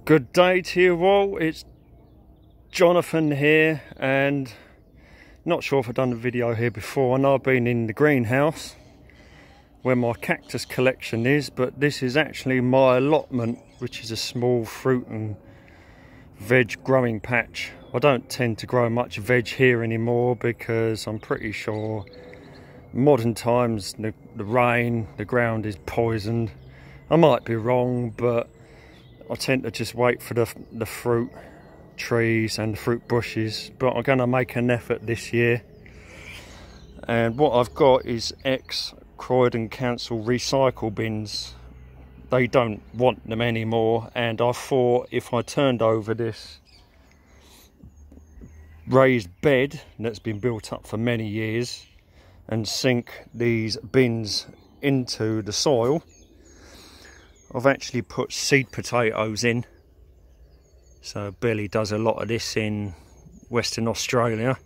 Good day to you all, it's Jonathan here, and not sure if I've done a video here before. I know I've been in the greenhouse where my cactus collection is, but this is actually my allotment, which is a small fruit and veg growing patch. I don't tend to grow much veg here anymore because I'm pretty sure modern times the rain, the ground is poisoned. I might be wrong, but I tend to just wait for the fruit trees and the fruit bushes, but I'm going to make an effort this year. And what I've got is ex-Croydon Council recycle bins. They don't want them anymore, and I thought if I turned over this raised bed that's been built up for many years and sink these bins into the soil. I've actually put seed potatoes in, so Billy does a lot of this in Western Australia,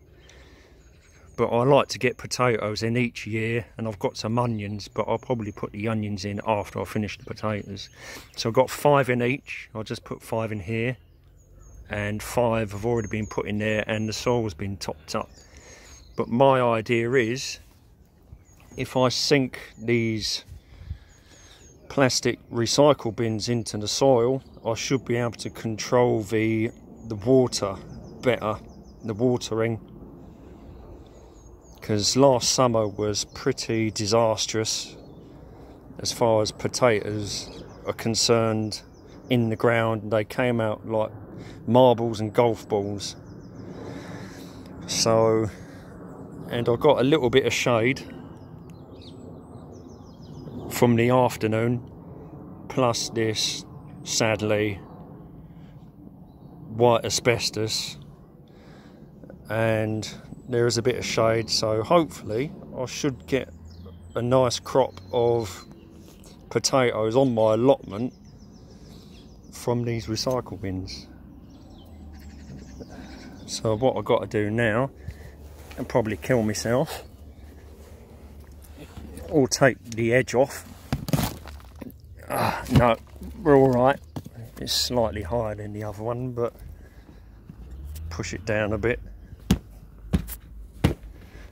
but I like to get potatoes in each year, and I've got some onions, but I'll probably put the onions in after I finish the potatoes. So I've got 5 in each. I'll just put 5 in here, and 5 have already been put in there, and the soil's been topped up. But my idea is, if I sink these plastic recycle bins into the soil, I should be able to control the water better, the watering, because last summer was pretty disastrous as far as potatoes are concerned. In the ground, they came out like marbles and golf balls. So, and I got a little bit of shade from the afternoon, plus this sadly white asbestos, and there is a bit of shade, so hopefully I should get a nice crop of potatoes on my allotment from these recycle bins. So what I've got to do now, and probably kill myself, or take the edge off. No, we're all right. It's slightly higher than the other one, but push it down a bit.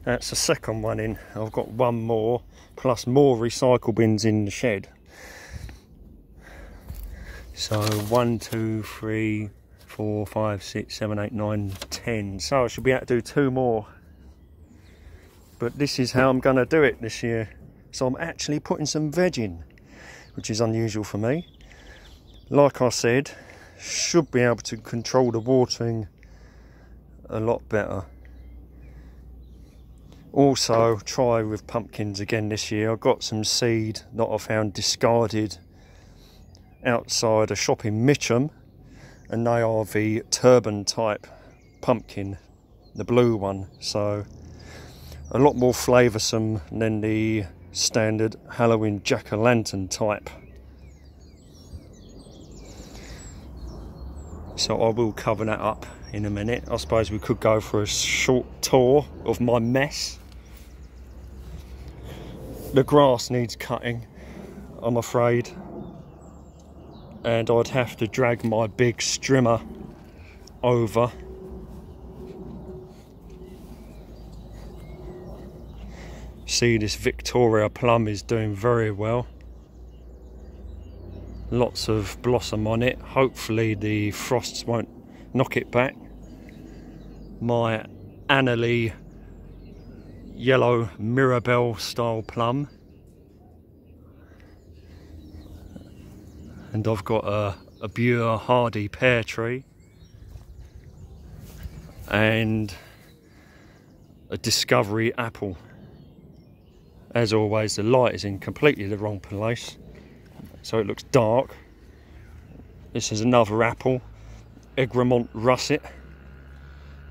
That's the second one in. I've got one more, plus more recycle bins in the shed. So 1, 2, 3, 4, 5, 6, 7, 8, 9, 10. So I should be able to do 2 more. But this is how I'm going to do it this year. So I'm actually putting some veg in, which is unusual for me. Like I said, should be able to control the watering a lot better. Also, try with pumpkins again this year. I've got some seed that I found discarded outside a shop in Mitcham, and they are the turban type pumpkin, the blue one. So a lot more flavoursome than the standard Halloween jack-o'-lantern type. So I will cover that up in a minute. I suppose we could go for a short tour of my mess. The grass needs cutting, I'm afraid, and I'd have to drag my big strimmer over. See, this Victoria plum is doing very well. Lots of blossom on it. Hopefully the frosts won't knock it back. My Annalee yellow Mirabelle style plum. And I've got a Bure hardy pear tree. And a Discovery apple. As always, the light is in completely the wrong place, so it looks dark. This is another apple, Egremont russet.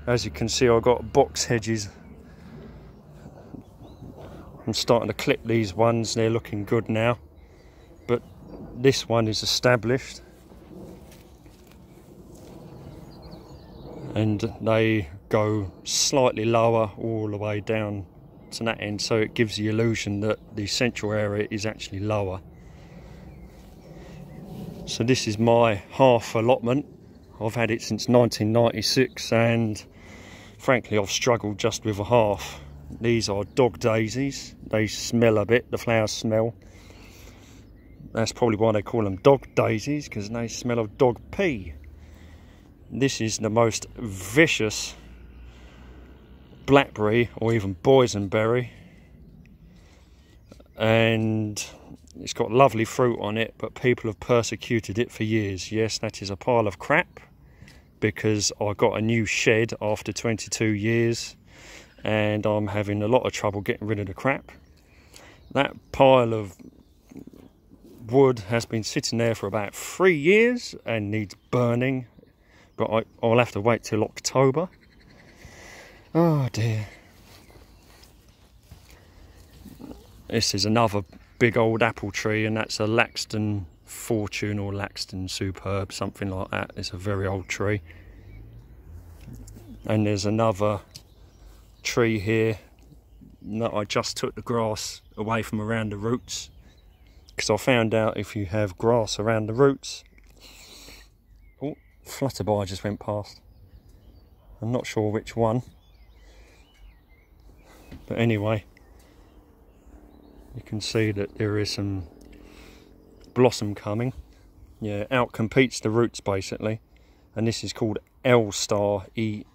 As you can see, I've got box hedges. I'm starting to clip these ones, they're looking good now. But this one is established. And they go slightly lower all the way down to that end, so it gives the illusion that the central area is actually lower. So this is my half allotment. I've had it since 1996 and frankly I've struggled just with a half. These are dog daisies. They smell a bit, the flowers smell. That's probably why they call them dog daisies, because they smell of dog pee. This is the most vicious blackberry, or even boysenberry, and it's got lovely fruit on it, but people have persecuted it for years. Yes, that is a pile of crap, because I got a new shed after 22 years and I'm having a lot of trouble getting rid of the crap. That pile of wood has been sitting there for about 3 years and needs burning, but I'll have to wait till October. Oh dear. This is another big old apple tree, and that's a Laxton Fortune or Laxton Superb, something like that. It's a very old tree. And there's another tree here that I just took the grass away from around the roots, because I found out if you have grass around the roots... Oh, flutterby just went past. I'm not sure which one. But anyway, you can see that there is some blossom coming. Yeah, outcompetes the roots basically. And this is called lstar, E-L-S-T-A-R,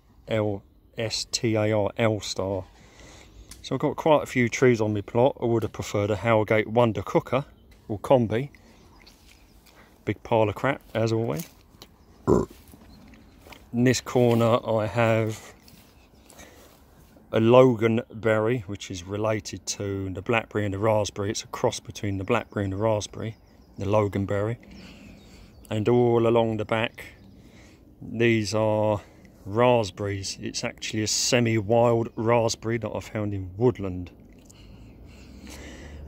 lstar. So I've got quite a few trees on my plot. I would have preferred a Howgate Wonder Cooker or Combi. Big pile of crap as always. In this corner I have a loganberry, which is related to the blackberry and the raspberry. It's a cross between the blackberry and the raspberry, the loganberry. And all along the back, these are raspberries. It's actually a semi-wild raspberry that I found in woodland.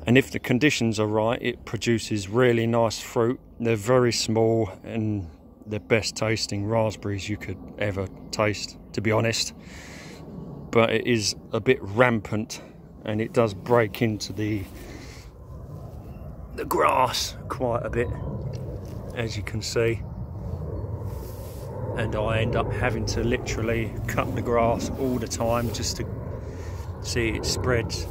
And if the conditions are right, it produces really nice fruit. They're very small and the best tasting raspberries you could ever taste, to be honest. But it is a bit rampant and it does break into the grass quite a bit, as you can see. And I end up having to literally cut the grass all the time just to see it spreads.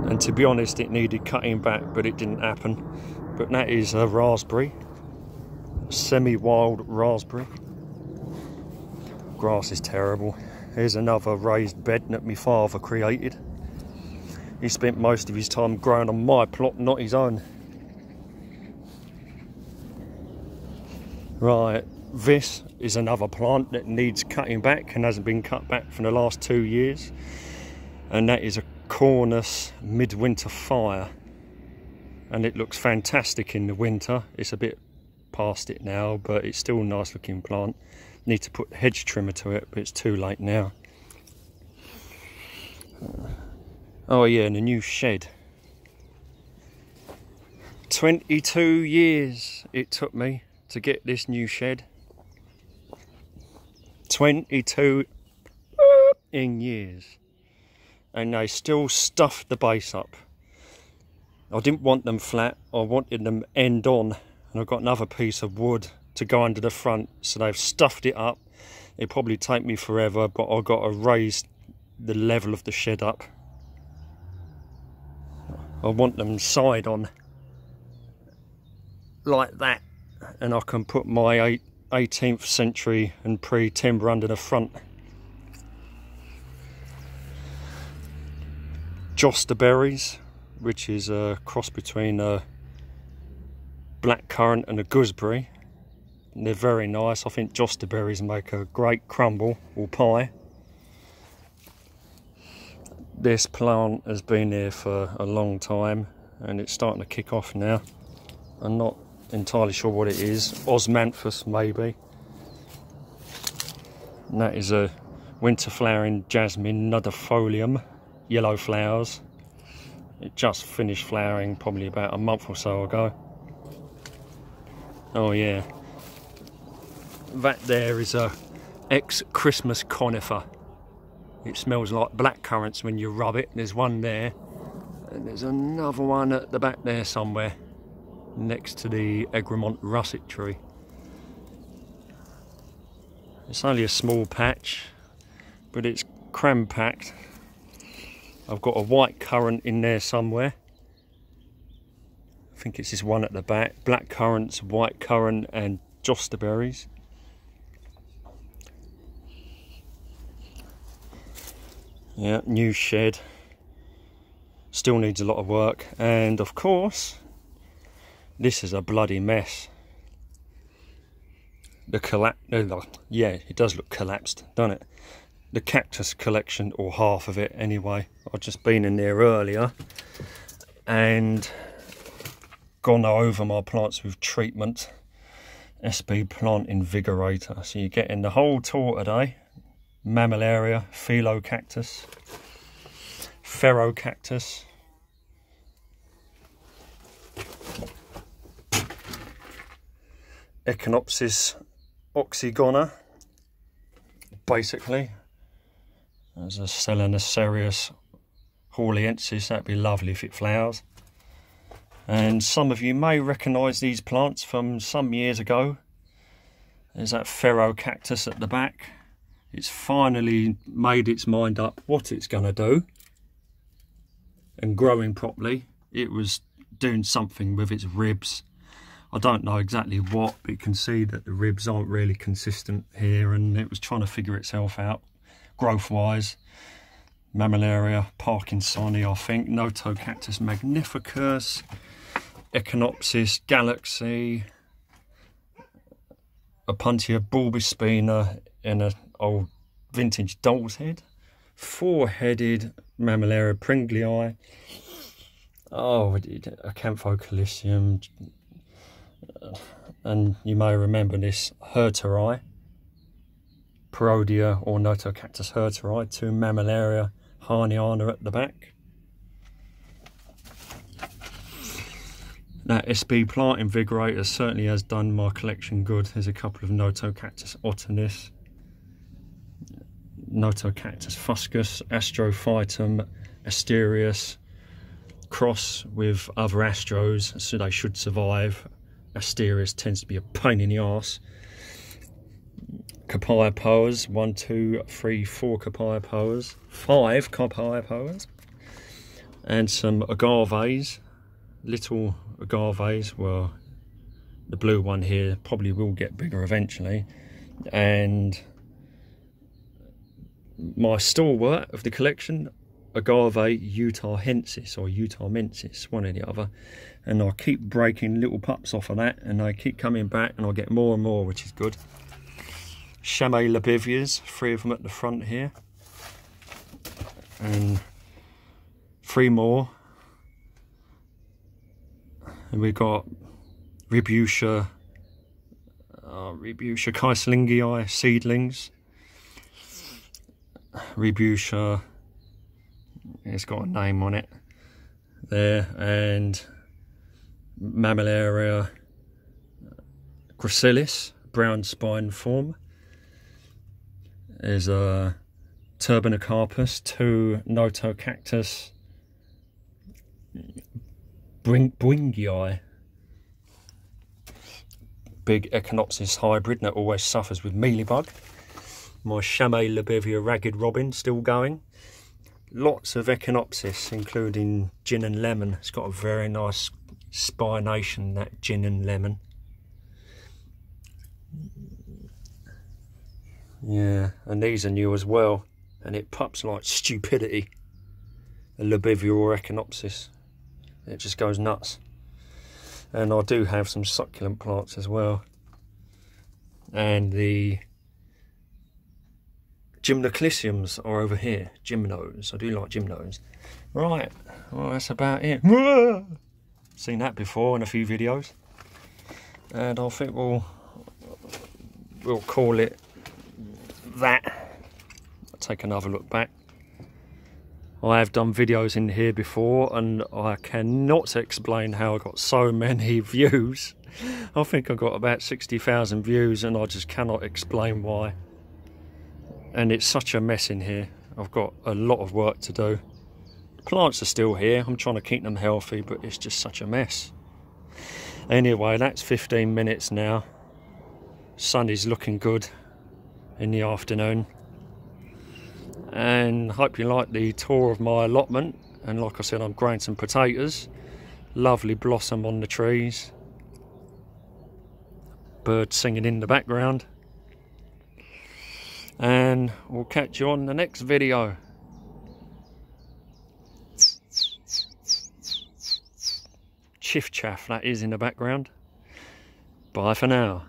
And to be honest, it needed cutting back, but it didn't happen. But that is a raspberry, semi-wild raspberry. Grass is terrible. Here's another raised bed that my father created. He spent most of his time growing on my plot, not his own. Right, this is another plant that needs cutting back and hasn't been cut back for the last 2 years. And that is a Cornus midwinter fire. And it looks fantastic in the winter. It's a bit past it now, but it's still a nice looking plant. Need to put hedge trimmer to it, but it's too late now. Oh yeah, and a new shed. 22 years it took me to get this new shed. 22 in years. And they still stuffed the base up. I didn't want them flat, I wanted them end on. And I've got another piece of wood to go under the front, so they've stuffed it up. It'll probably take me forever, but I've got to raise the level of the shed up. I want them side on like that, and I can put my 18th century and pre-timber under the front. Joste berries, which is a cross between a blackcurrant and a gooseberry. And they're very nice. I think joste berries make a great crumble or pie. This plant has been here for a long time and it's starting to kick off now. I'm not entirely sure what it is. Osmanthus maybe. And that is a winter flowering jasmine nudifolium, yellow flowers. It just finished flowering probably about a month or so ago. Oh yeah. That there is a ex-Christmas conifer. It smells like blackcurrants when you rub it. There's one there, And there's another one at the back there somewhere, next to the Egremont russet tree. It's only a small patch, but it's cram packed. I've got a white currant in there somewhere. I think it's this one at the back. Black currants, white currant and joste berries. Yeah, new shed. Still needs a lot of work. And of course, this is a bloody mess. Yeah, it does look collapsed, doesn't it? The cactus collection, or half of it anyway. I've just been in there earlier and gone over my plants with treatment. SB Plant Invigorator. So you're getting the whole tour today. Mammillaria, Phylocactus, Ferrocactus, Echinopsis oxygona, basically. There's a Selenocerius Hauliensis, that'd be lovely if it flowers. And some of you may recognise these plants from some years ago. There's that Ferrocactus at the back. It's finally made its mind up what it's going to do. And growing properly. It was doing something with its ribs. I don't know exactly what, but you can see that the ribs aren't really consistent here, and it was trying to figure itself out growth wise. Mammillaria Parkinsoni, I think, Notocactus magnificus, Echinopsis Galaxy, Opuntia bulbispina in an old vintage doll's head, four-headed Mammillaria Pringlei, Acantho Calicium, and you may remember this Herteri, Parodia or Notocactus Herteri, two Mammillaria Harniana at the back. That SB Plant Invigorator certainly has done my collection good. There's a couple of Notocactus Otanis, Notocactus fuscus, Astrophytum asterius, cross with other astros, so they should survive. Asterius tends to be a pain in the arse. Copaipoas, 1, 2, 3, 4 Copaipoas, 5 Copaipoas, and some agaves, little agaves. Well, the blue one here probably will get bigger eventually. And my stalwart of the collection, agave utahensis or utahmensis, one or the other. And I keep breaking little pups off of that, and they keep coming back, and I get more and more, which is good. Chamae labivias, 3 of them at the front here, and 3 more. And we've got Rebutia Kaislingii seedlings. Rebutia, it's got a name on it there, and Mammillaria gracilis, brown spine form. There's a Turbinocarpus, 2 Notocactus Bringii, big Echinopsis hybrid that always suffers with mealybug. My Chamae labivia ragged robin still going. Lots of Echinopsis, including gin and lemon. It's got a very nice spination, that gin and lemon. Yeah, and these are new as well, and it pups like stupidity. A labivia or Echinopsis. It just goes nuts. And I do have some succulent plants as well. And the Gymnoclisiums are over here. Gymnos. I do like gymnos. Right, well, that's about it. Seen that before in a few videos. And I think we'll call it that. I'll take another look back. I have done videos in here before, and I cannot explain how I got so many views. I think I got about 60,000 views, and I just cannot explain why. And it's such a mess in here. I've got a lot of work to do. Plants are still here. I'm trying to keep them healthy, but it's just such a mess. Anyway, that's 15 minutes now. Sun is looking good in the afternoon. And hope you like the tour of my allotment. And like I said, I'm growing some potatoes. Lovely blossom on the trees. Birds singing in the background. And we'll catch you on the next video. Chiff chaff that is in the background. Bye for now.